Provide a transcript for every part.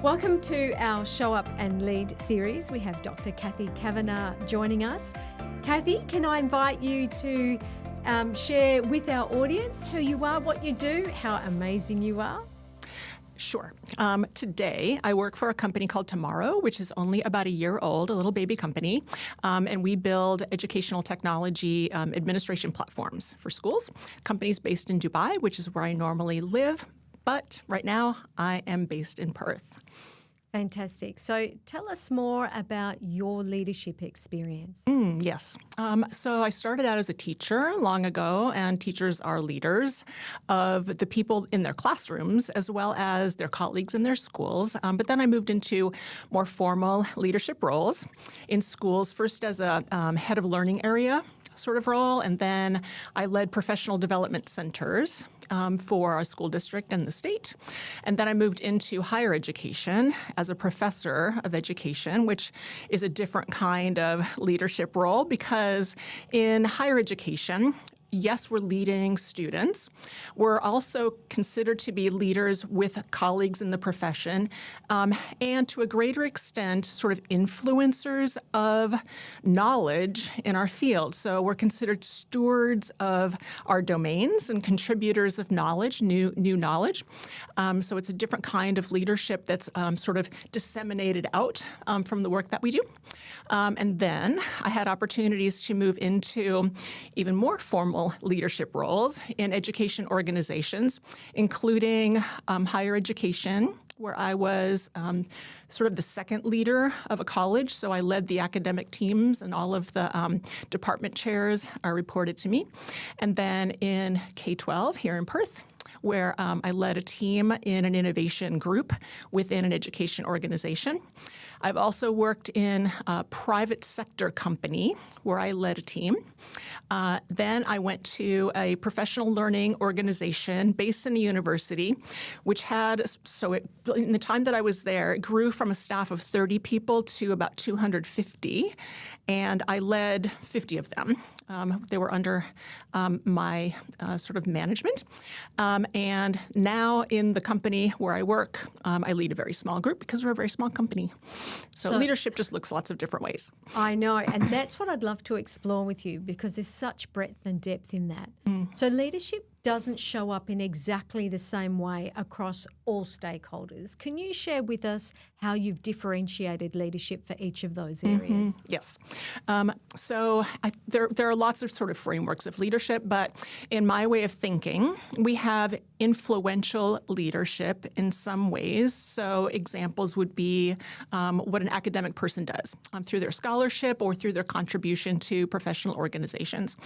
Welcome to our Show Up and Lead series. We have Dr. Cathy Cavanaugh joining us. Cathy, can I invite you to share with our audience who you are, what you do, how amazing you are? Sure. Today, I work for a company called Tomorrow, which is only about a year old, a little baby company, and we build educational technology administration platforms for schools. Company's based in Dubai, which is where I normally live, but right now I am based in Perth. Fantastic. So tell us more about your leadership experience. Yes. So I started out as a teacher long ago, and teachers are leaders of the people in their classrooms as well as their colleagues in their schools. But then I moved into more formal leadership roles in schools, first as a head of learning area sort of role, and then I led professional development centers for our school district and the state. And then I moved into higher education as a professor of education, which is a different kind of leadership role because in higher education, yes, we're leading students. We're also considered to be leaders with colleagues in the profession, and to a greater extent, sort of influencers of knowledge in our field. So we're considered stewards of our domains and contributors of knowledge, new knowledge. So it's a different kind of leadership that's sort of disseminated out from the work that we do. And then I had opportunities to move into even more formal leadership roles in education organizations, including higher education, where I was sort of the second leader of a college. So I led the academic teams and all of the department chairs are reported to me. And then in K-12 here in Perth, where I led a team in an innovation group within an education organization. I've also worked in a private sector company where I led a team. Then I went to a professional learning organization based in a university, which had, in the time that I was there, it grew from a staff of 30 people to about 250, and I led 50 of them. They were under my sort of management. And now in the company where I work, I lead a very small group because we're a very small company. So leadership just looks lots of different ways. I know, and that's what I'd love to explore with you because there's such breadth and depth in that. So leadership doesn't show up in exactly the same way across all stakeholders. Can you share with us how you've differentiated leadership for each of those areas? Yes. There are lots of sort of frameworks of leadership, but in my way of thinking, we have influential leadership in some ways. So examples would be what an academic person does through their scholarship or through their contribution to professional organizations.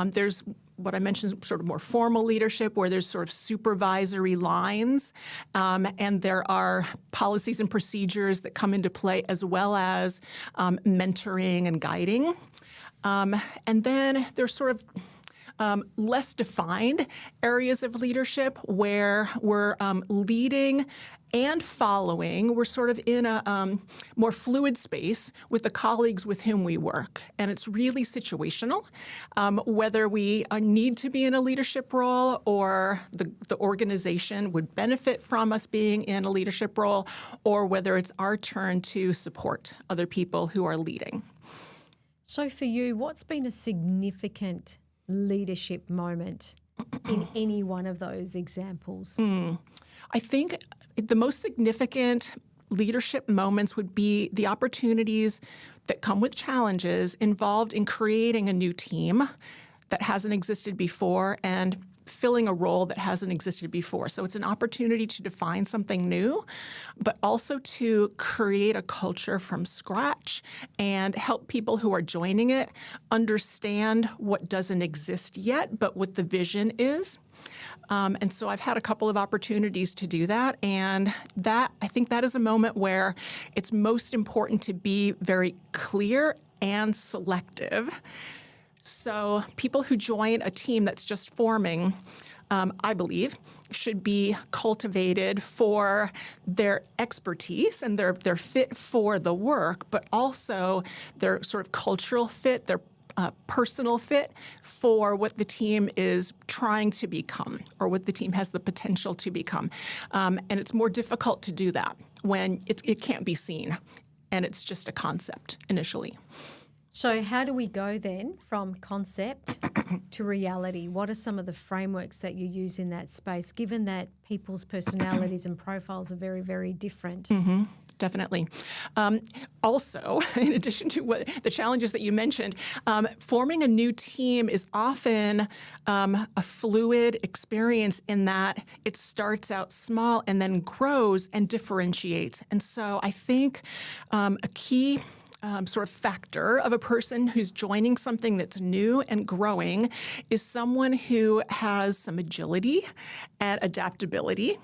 There's what I mentioned, sort of more formal leadership, where there's sort of supervisory lines, and there are policies and procedures that come into play, as well as mentoring and guiding. And then there's sort of less defined areas of leadership where we're leading and following. We're sort of in a more fluid space with the colleagues with whom we work. And it's really situational, whether we need to be in a leadership role or the organization would benefit from us being in a leadership role, or whether it's our turn to support other people who are leading. So for you, what's been a significant leadership moment in any one of those examples? I think the most significant leadership moments would be the opportunities that come with challenges involved in creating a new team that hasn't existed before and filling a role that hasn't existed before. So it's an opportunity to define something new, but also to create a culture from scratch and help people who are joining it understand what doesn't exist yet, but what the vision is. And so I've had a couple of opportunities to do that, and I think that is a moment where it's most important to be very clear and selective. So people who join a team that's just forming, I believe, should be cultivated for their expertise and their fit for the work, but also their sort of cultural fit, their personal fit for what the team is trying to become or what the team has the potential to become. And it's more difficult to do that when it can't be seen and it's just a concept initially. So how do we go then from concept to reality? What are some of the frameworks that you use in that space, given that people's personalities and profiles are very, very different? Mm-hmm. Definitely. Also, in addition to the challenges that you mentioned, forming a new team is often a fluid experience in that it starts out small and then grows and differentiates. And so I think a key sort of factor of a person who's joining something that's new and growing is someone who has some agility and adaptability.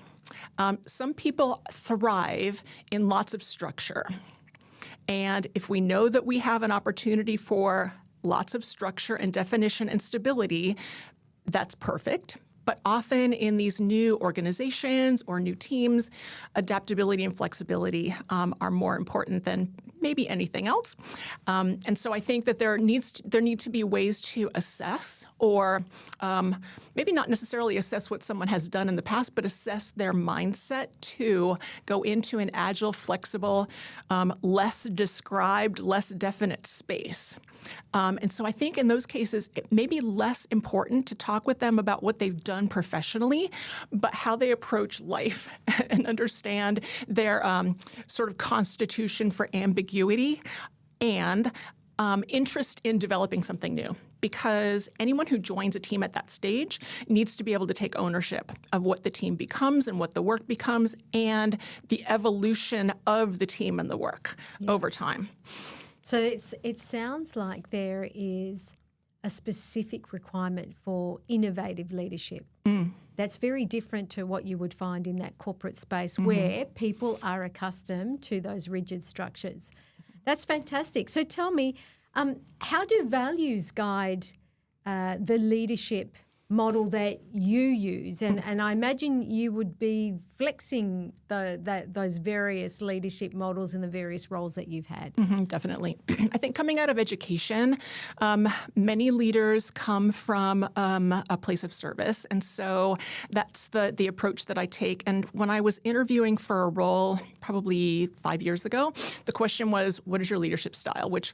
Some people thrive in lots of structure. And if we know that we have an opportunity for lots of structure and definition and stability, that's perfect. But often in these new organizations or new teams, adaptability and flexibility are more important than maybe anything else. And so I think that there need to be ways to assess or maybe not necessarily assess what someone has done in the past, but assess their mindset to go into an agile, flexible, less described, less definite space. And so I think in those cases, it may be less important to talk with them about what they've done professionally, but how they approach life and understand their sort of constitution for ambiguity and interest in developing something new. Because anyone who joins a team at that stage needs to be able to take ownership of what the team becomes and what the work becomes and the evolution of the team and the work over time. So it sounds like there is a specific requirement for innovative leadership. That's very different to what you would find in that corporate space where people are accustomed to those rigid structures. That's fantastic. So tell me, how do values guide the leadership model that you use? And I imagine you would be flexing those various leadership models in the various roles that you've had. Definitely. I think coming out of education, many leaders come from a place of service. And so that's the approach that I take. And when I was interviewing for a role probably 5 years ago, the question was, what is your leadership style? Which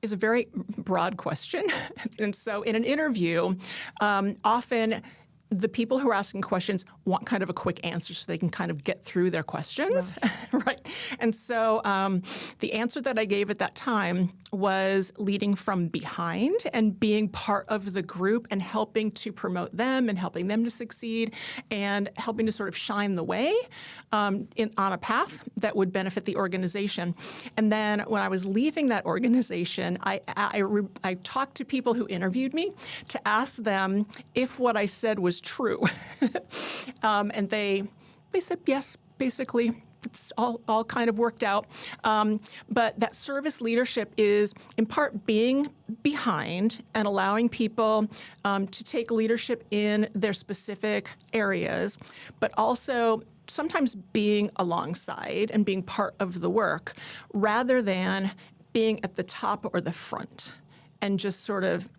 is a very broad question. And so in an interview, often the people who are asking questions want kind of a quick answer so they can kind of get through their questions, right? And so the answer that I gave at that time was leading from behind and being part of the group and helping to promote them and helping them to succeed and helping to sort of shine the way on a path that would benefit the organization. And then when I was leaving that organization, I talked to people who interviewed me to ask them if what I said was true. And they said yes, basically. It's all kind of worked out. But that service leadership is in part being behind and allowing people to take leadership in their specific areas, but also sometimes being alongside and being part of the work rather than being at the top or the front and just sort of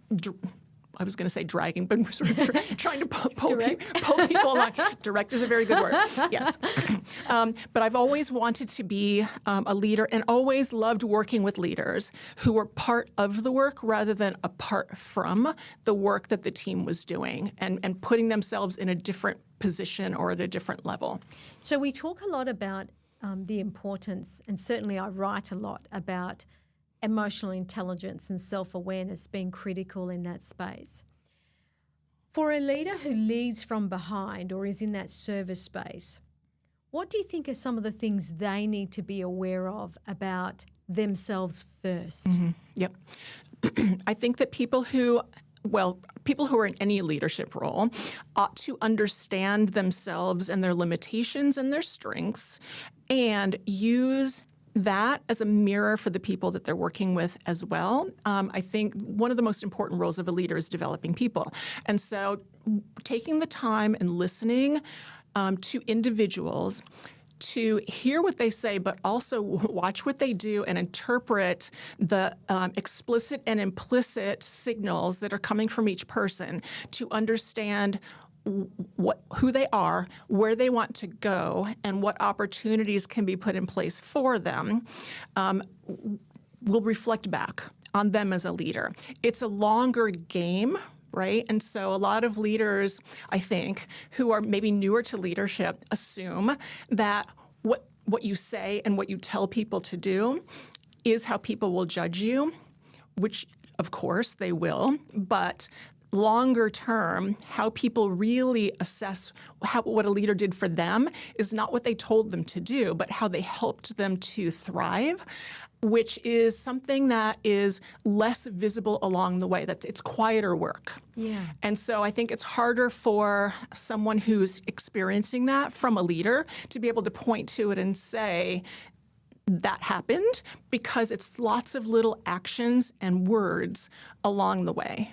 I was going to say dragging, but sort of trying to pull people along. Direct is a very good word, yes. But I've always wanted to be a leader and always loved working with leaders who were part of the work rather than apart from the work that the team was doing and putting themselves in a different position or at a different level. So we talk a lot about the importance, and certainly I write a lot about emotional intelligence and self-awareness being critical in that space. For a leader who leads from behind or is in that service space, what do you think are some of the things they need to be aware of about themselves first? Yep. I think that people who are in any leadership role ought to understand themselves and their limitations and their strengths and use that as a mirror for the people that they're working with as well. I think one of the most important roles of a leader is developing people. And so taking the time and listening to individuals to hear what they say, but also watch what they do and interpret the explicit and implicit signals that are coming from each person to understand who they are, where they want to go, and what opportunities can be put in place for them, will reflect back on them as a leader. It's a longer game, right? And so a lot of leaders, I think, who are maybe newer to leadership assume that what you say and what you tell people to do is how people will judge you, which of course they will, but longer term, how people really assess what a leader did for them is not what they told them to do, but how they helped them to thrive, which is something that is less visible along the way. It's quieter work. Yeah. And so I think it's harder for someone who's experiencing that from a leader to be able to point to it and say, that happened, because it's lots of little actions and words along the way.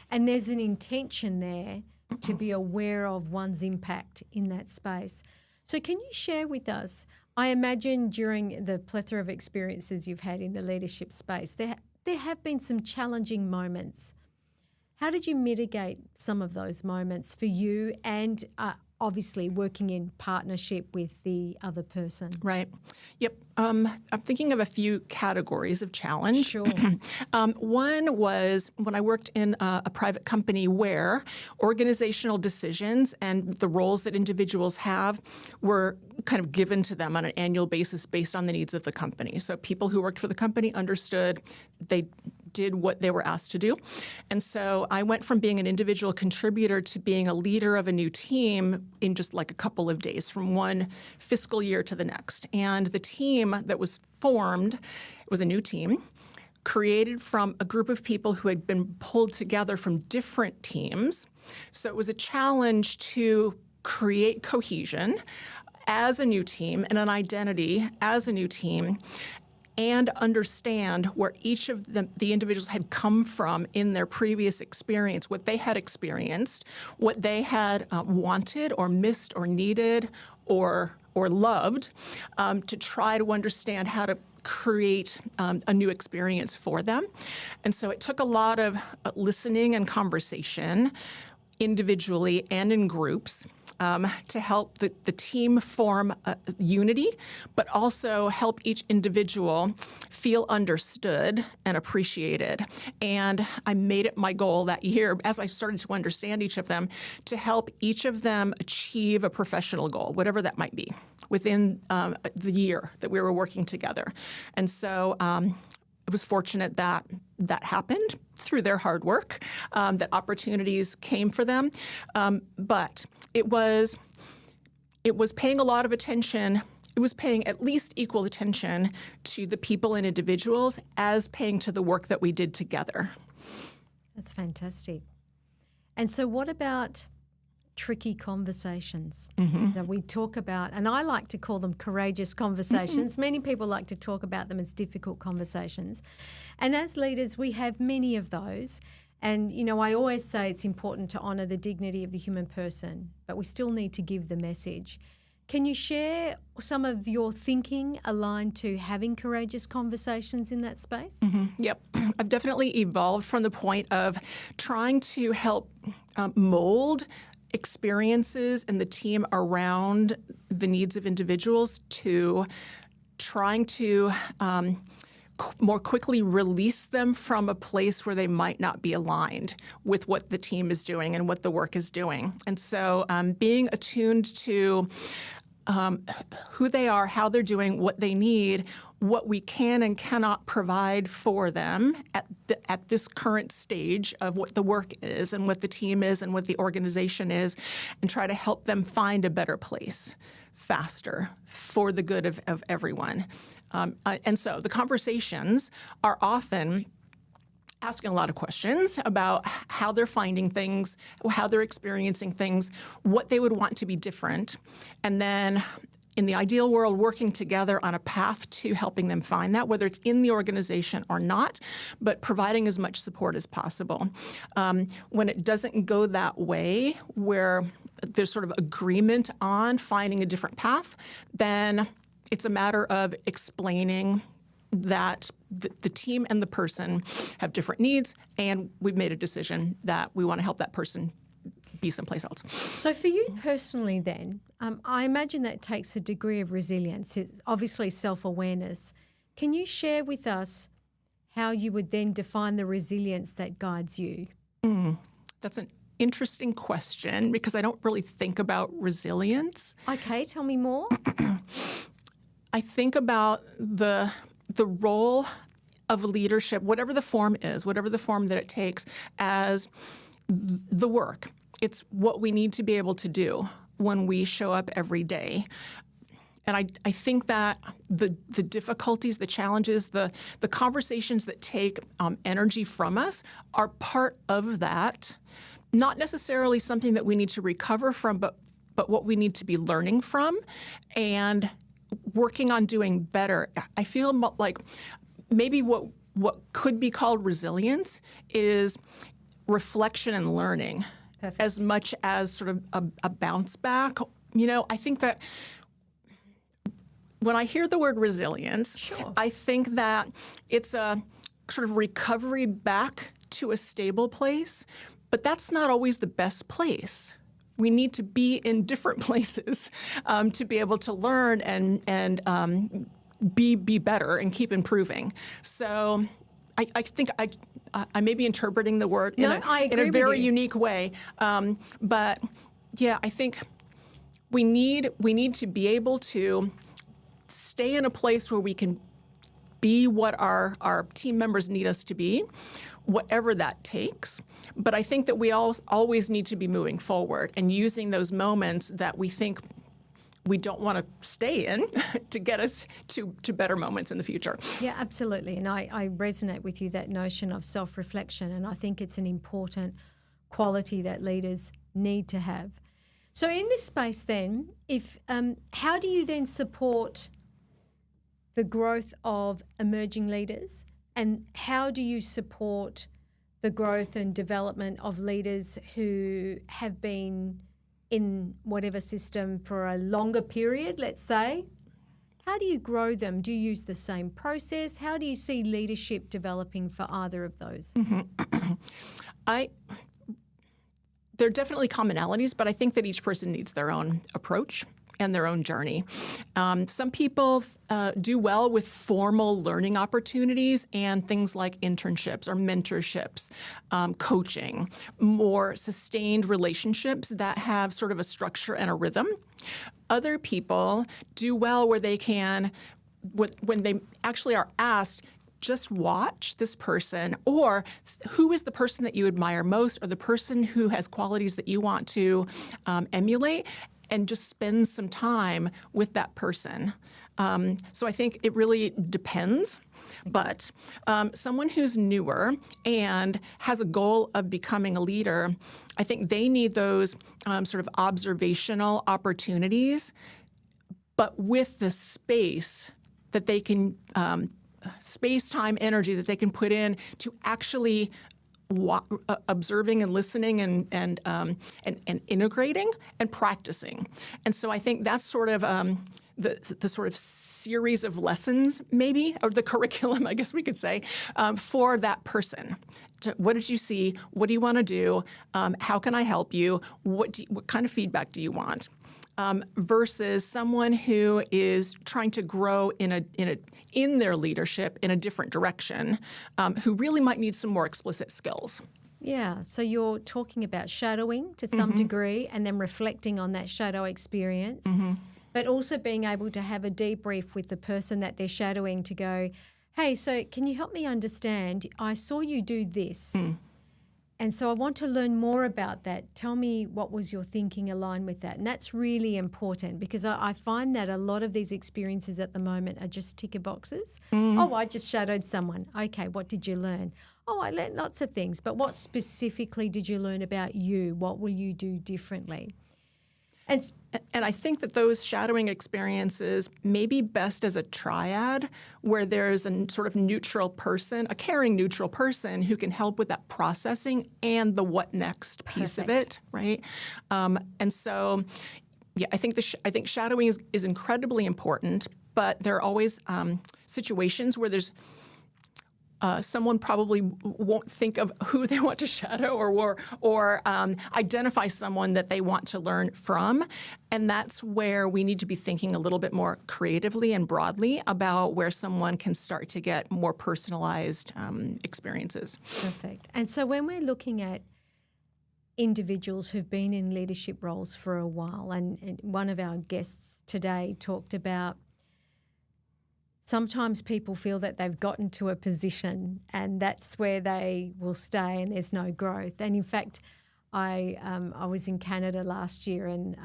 And there's an intention there to be aware of one's impact in that space. So can you share with us, I imagine during the plethora of experiences you've had in the leadership space, there have been some challenging moments. How did you mitigate some of those moments for you and obviously working in partnership with the other person? Right. Yep. I'm thinking of a few categories of challenge. Sure. One was when I worked in a private company where organizational decisions and the roles that individuals have were kind of given to them on an annual basis based on the needs of the company. So people who worked for the company understood they did what they were asked to do. And so I went from being an individual contributor to being a leader of a new team in just like a couple of days, from one fiscal year to the next. And the team that was formed, it was a new team, created from a group of people who had been pulled together from different teams. So it was a challenge to create cohesion as a new team and an identity as a new team, and understand where each of the individuals had come from in their previous experience, what they had experienced, what they had wanted or missed or needed or loved, to try to understand how to create a new experience for them. And so it took a lot of listening and conversation, individually and in groups, to help the team form unity, but also help each individual feel understood and appreciated. And I made it my goal that year, as I started to understand each of them, to help each of them achieve a professional goal, whatever that might be, within the year that we were working together. And so I was fortunate that that happened through their hard work, that opportunities came for them. But it was paying a lot of attention. It was paying at least equal attention to the people and individuals as paying to the work that we did together. That's fantastic. And so what about tricky conversations that we talk about? And I like to call them courageous conversations. Many people like to talk about them as difficult conversations. And as leaders, we have many of those. And, you know, I always say it's important to honour the dignity of the human person, but we still need to give the message. Can you share some of your thinking aligned to having courageous conversations in that space? Yep. I've definitely evolved from the point of trying to help mold experiences and the team around the needs of individuals to trying to more quickly release them from a place where they might not be aligned with what the team is doing and what the work is doing. And so being attuned to who they are, how they're doing, what they need, what we can and cannot provide for them at this current stage of what the work is and what the team is and what the organization is, and try to help them find a better place faster for the good of everyone. And so the conversations are often asking a lot of questions about how they're finding things, how they're experiencing things, what they would want to be different, and then in the ideal world, working together on a path to helping them find that, whether it's in the organization or not, but providing as much support as possible. When it doesn't go that way, where there's sort of agreement on finding a different path, then it's a matter of explaining that the team and the person have different needs, and we've made a decision that we want to help that person be someplace else. So for you personally then, I imagine that takes a degree of resilience. It's obviously self-awareness. Can you share with us how you would then define the resilience that guides you? That's an interesting question because I don't really think about resilience. Okay, tell me more. I think about the role of leadership, whatever the form is, whatever the form that it takes, as the work. It's what we need to be able to do when we show up every day. And I think that the difficulties, the challenges, the conversations that take energy from us are part of that. Not necessarily something that we need to recover from, but what we need to be learning from and working on doing better. I feel like maybe what could be called resilience is reflection and learning. Perfect. As much as sort of a bounce back. I think that when I hear the word resilience, sure, I think that it's a sort of recovery back to a stable place, but that's not always the best place. We need to be in different places to be able to learn and be better and keep improving. So I think I may be interpreting the word in a very unique way, but yeah, I think we need to be able to stay in a place where we can be what our team members need us to be, whatever that takes. But I think that we always need to be moving forward and using those moments that we think we don't want to stay in to get us to better moments in the future. Yeah, absolutely. And I resonate with you, that notion of self-reflection, and I think it's an important quality that leaders need to have. So in this space then, how do you then support the growth of emerging leaders, and how do you support the growth and development of leaders who have been in whatever system for a longer period, let's say? How do you grow them? Do you use the same process? How do you see leadership developing for either of those? Mm-hmm. There are definitely commonalities, but I think that each person needs their own approach and their own journey. Some people do well with formal learning opportunities and things like internships or mentorships, coaching, more sustained relationships that have sort of a structure and a rhythm. Other people do well where they can, when they actually are asked, just watch this person, or who is the person that you admire most, or the person who has qualities that you want to emulate, and just spend some time with that person. So I think it really depends. But someone who's newer and has a goal of becoming a leader, I think they need those sort of observational opportunities, but with the space that they can, space-time energy that they can put in to actually observing and listening and integrating and practicing. And so I think that's sort of the sort of series of lessons, maybe, or the curriculum, I guess we could say, for that person. What did you see? What do you want to do? How can I help you? What kind of feedback do you want? Versus someone who is trying to grow in their leadership in a different direction, who really might need some more explicit skills. Yeah, so you're talking about shadowing to some degree and then reflecting on that shadow experience, but also being able to have a debrief with the person that they're shadowing to go, hey, so can you help me understand? I saw you do this. And so I want to learn more about that. Tell me, what was your thinking aligned with that? And that's really important, because I find that a lot of these experiences at the moment are just ticker boxes. Oh, I just shadowed someone. Okay, what did you learn? Oh, I learned lots of things. But what specifically did you learn about you? What will you do differently? And I think that those shadowing experiences may be best as a triad where there's a sort of neutral person, a caring neutral person who can help with that processing and the what next piece of it, right? And so, yeah, I think shadowing is incredibly important, but there are always situations where there's someone probably won't think of who they want to shadow or identify someone that they want to learn from. And that's where we need to be thinking a little bit more creatively and broadly about where someone can start to get more personalized experiences. Perfect. And so when we're looking at individuals who've been in leadership roles for a while, and one of our guests today talked about sometimes people feel that they've gotten to a position and that's where they will stay and there's no growth. And in fact, I was in Canada last year and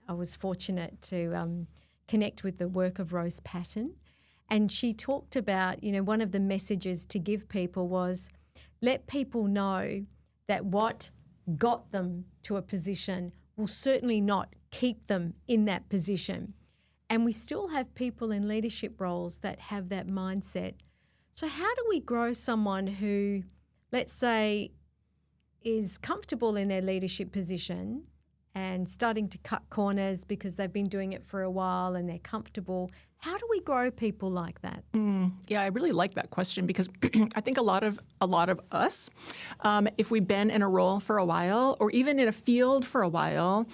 I was fortunate to connect with the work of Rose Patton. And she talked about, one of the messages to give people was let people know that what got them to a position will certainly not keep them in that position. And we still have people in leadership roles that have that mindset. So how do we grow someone who, let's say, is comfortable in their leadership position and starting to cut corners because they've been doing it for a while and they're comfortable? How do we grow people like that? Yeah, I really like that question because I think a lot of us, if we've been in a role for a while or even in a field for a while,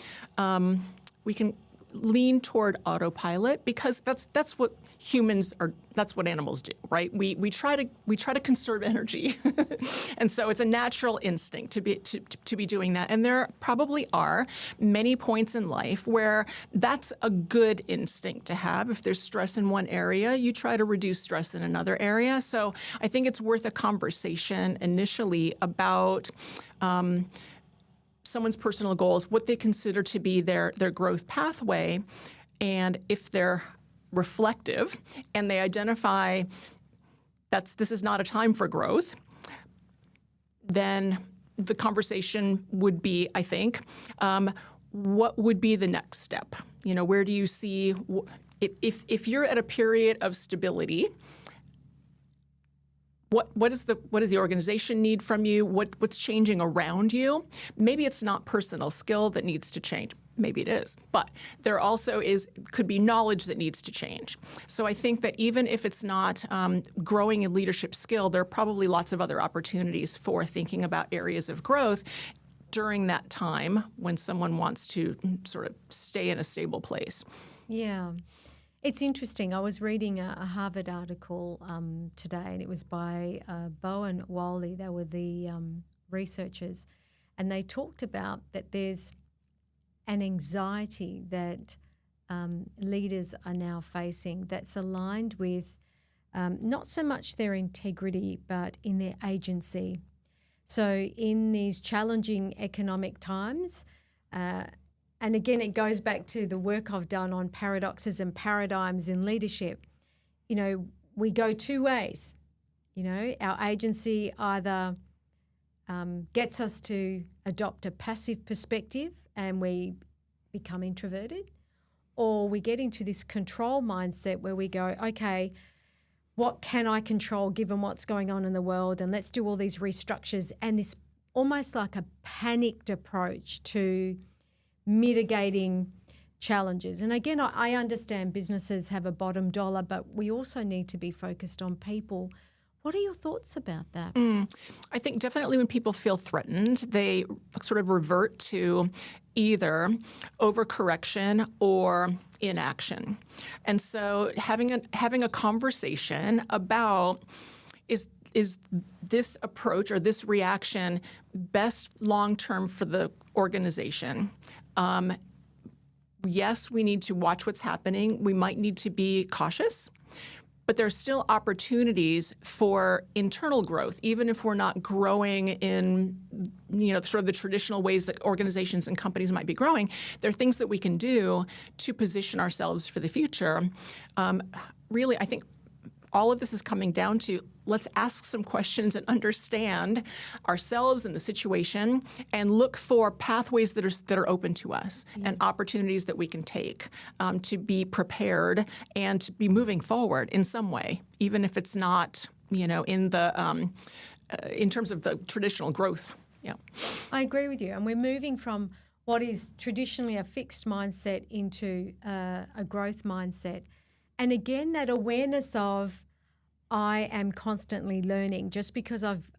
we can lean toward autopilot because that's what humans are. That's what animals do, right? We try to conserve energy, and so it's a natural instinct to be doing that. And there probably are many points in life where that's a good instinct to have. If there's stress in one area, you try to reduce stress in another area. So I think it's worth a conversation initially about someone's personal goals, what they consider to be their growth pathway, and if they're reflective and they identify this is not a time for growth, then the conversation would be, I think, what would be the next step? Where do you see if you're at a period of stability? What does the organization need from you? What's changing around you? Maybe it's not personal skill that needs to change. Maybe it is. But there also could be knowledge that needs to change. So I think that even if it's not growing a leadership skill, there are probably lots of other opportunities for thinking about areas of growth during that time when someone wants to sort of stay in a stable place. Yeah. It's interesting. I was reading a Harvard article today, and it was by Bowe and Wholey. They were the researchers, and they talked about that there's an anxiety that leaders are now facing that's aligned with not so much their integrity, but in their agency. So in these challenging economic times, and again, it goes back to the work I've done on paradoxes and paradigms in leadership. We go two ways. Our agency either gets us to adopt a passive perspective and we become introverted, or we get into this control mindset where we go, okay, what can I control given what's going on in the world, and let's do all these restructures, and this almost like a panicked approach to mitigating challenges. And again, I understand businesses have a bottom dollar, but we also need to be focused on people. What are your thoughts about that? I think definitely when people feel threatened, they sort of revert to either overcorrection or inaction. And so having a conversation about is this approach or this reaction best long-term for the organization? Yes, we need to watch what's happening. We might need to be cautious, but there's still opportunities for internal growth, even if we're not growing in, sort of the traditional ways that organizations and companies might be growing. There are things that we can do to position ourselves for the future. Really, I think all of this is coming down to, let's ask some questions and understand ourselves and the situation and look for pathways that are open to us and opportunities that we can take to be prepared and to be moving forward in some way, even if it's not, in terms of the traditional growth. Yeah, I agree with you. And we're moving from what is traditionally a fixed mindset into a growth mindset. And again, that awareness of I am constantly learning. Just because I've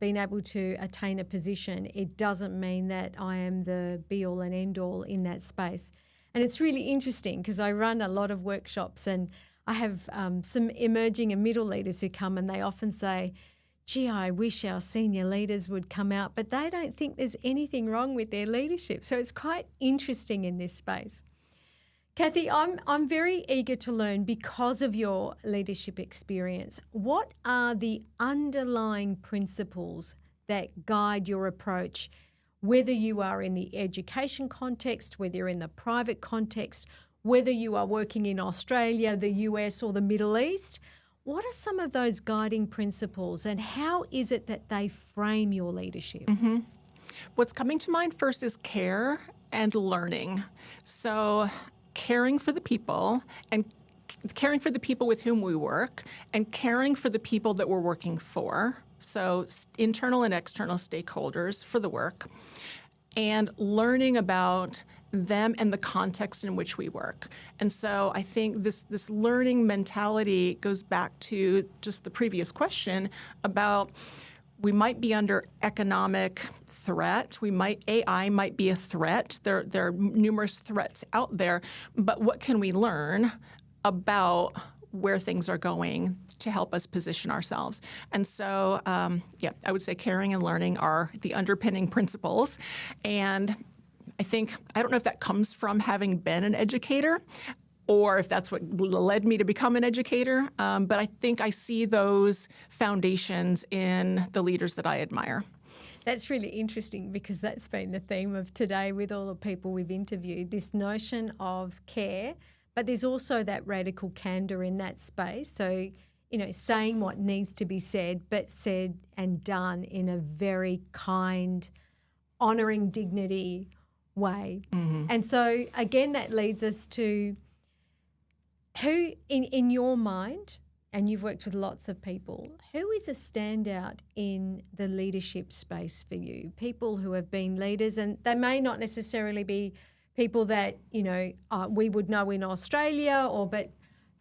been able to attain a position, it doesn't mean that I am the be-all and end-all in that space. And it's really interesting because I run a lot of workshops and I have some emerging and middle leaders who come and they often say, gee, I wish our senior leaders would come out, but they don't think there's anything wrong with their leadership. So it's quite interesting in this space. Cathy, I'm very eager to learn, because of your leadership experience, what are the underlying principles that guide your approach, whether you are in the education context, whether you're in the private context, whether you are working in Australia, the US or the Middle East? What are some of those guiding principles and how is it that they frame your leadership? Mm-hmm. What's coming to mind first is care and learning. So caring for the people and caring for the people with whom we work and caring for the people that we're working for. So internal and external stakeholders for the work, and learning about them and the context in which we work. And so I think this learning mentality goes back to just the previous question about we might be under economic threat. AI might be a threat. There are numerous threats out there, but what can we learn about where things are going to help us position ourselves? And so, I would say caring and learning are the underpinning principles. And I don't know if that comes from having been an educator or if that's what led me to become an educator, but I think I see those foundations in the leaders that I admire. That's really interesting because that's been the theme of today with all the people we've interviewed, this notion of care, but there's also that radical candor in that space. So, saying what needs to be said, but said and done in a very kind, honouring dignity way. Mm-hmm. And so, again, that leads us to who, in your mind, and you've worked with lots of people, who is a standout in the leadership space for you? People who have been leaders, and they may not necessarily be people that, we would know in Australia, but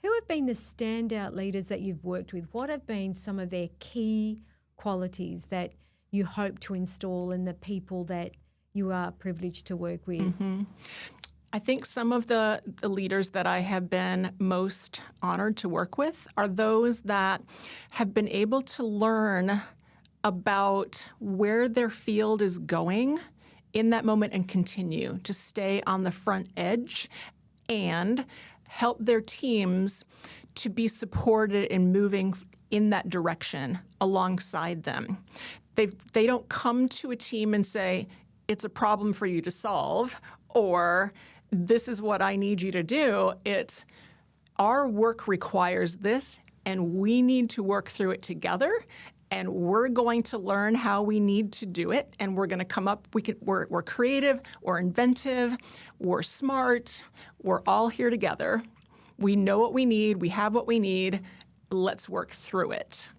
who have been the standout leaders that you've worked with? What have been some of their key qualities that you hope to install in the people that you are privileged to work with? Mm-hmm. I think some of the leaders that I have been most honored to work with are those that have been able to learn about where their field is going in that moment and continue to stay on the front edge and help their teams to be supported in moving in that direction alongside them. They don't come to a team and say, it's a problem for you to solve, or this is what I need you to do. It's our work requires this, and we need to work through it together, and we're going to learn how we need to do it, and we're going to come up. We're creative, we're inventive, we're smart, we're all here together. We know what we need, we have what we need, let's work through it.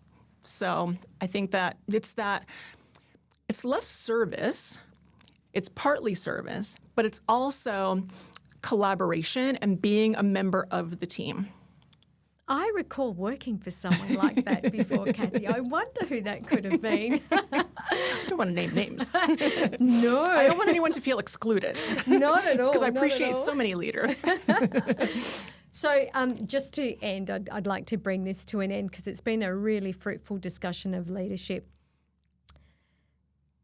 So I think that it's less service. It's partly service, but it's also collaboration and being a member of the team. I recall working for someone like that before, Cathy. I wonder who that could have been. I don't want to name names. No. I don't want anyone to feel excluded. Not at all. Because I appreciate so many leaders. So just to end, I'd like to bring this to an end because it's been a really fruitful discussion of leadership.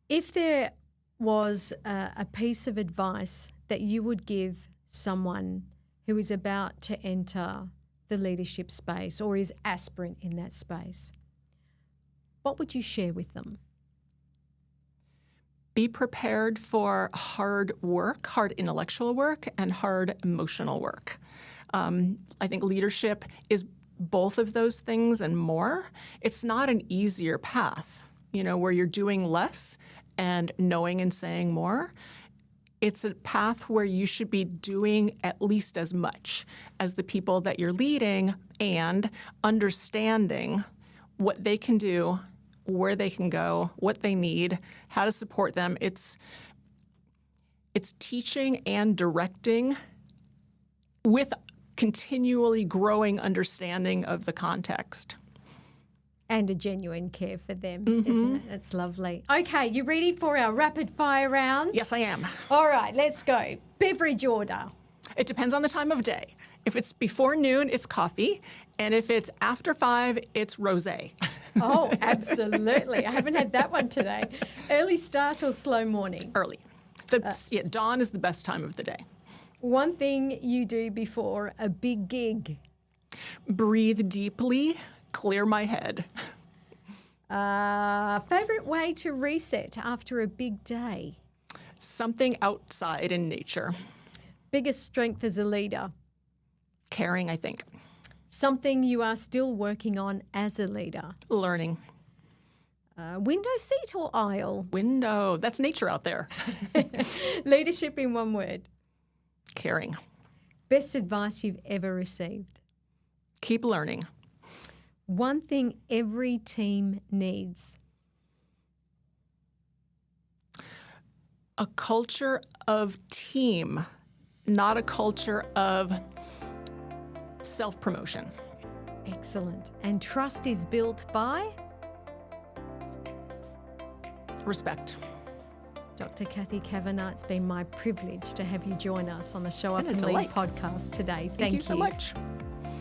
If there was a piece of advice that you would give someone who is about to enter the leadership space or is aspirant in that space, what would you share with them? Be prepared for hard work, hard intellectual work, and hard emotional work. I think leadership is both of those things and more, it's not an easier path, where you're doing less and knowing and saying more. It's a path where you should be doing at least as much as the people that you're leading and understanding what they can do, where they can go, what they need, how to support them. It's teaching and directing with continually growing understanding of the context. And a genuine care for them, isn't it? That's lovely. Okay, you ready for our rapid fire rounds? Yes, I am. All right, let's go. Beverage order. It depends on the time of day. If it's before noon, it's coffee. And if it's after 5, it's rosé. Oh, absolutely. I haven't had that one today. Early start or slow morning? Early. Dawn is the best time of the day. One thing you do before a big gig? Breathe deeply, clear my head. Favorite way to reset after a big day? Something outside in nature. Biggest strength as a leader? Caring, I think. Something you are still working on as a leader? Learning. Window seat or aisle? Window. That's nature out there. Leadership in one word? Caring. Best advice you've ever received? Keep learning. One thing every team needs? A culture of team, not a culture of self-promotion. Excellent. And trust is built by? Respect. Dr. Cathy Cavanaugh, it's been my privilege to have you join us on the Show Up Been a and Lead delight. podcast today. Thank you so much.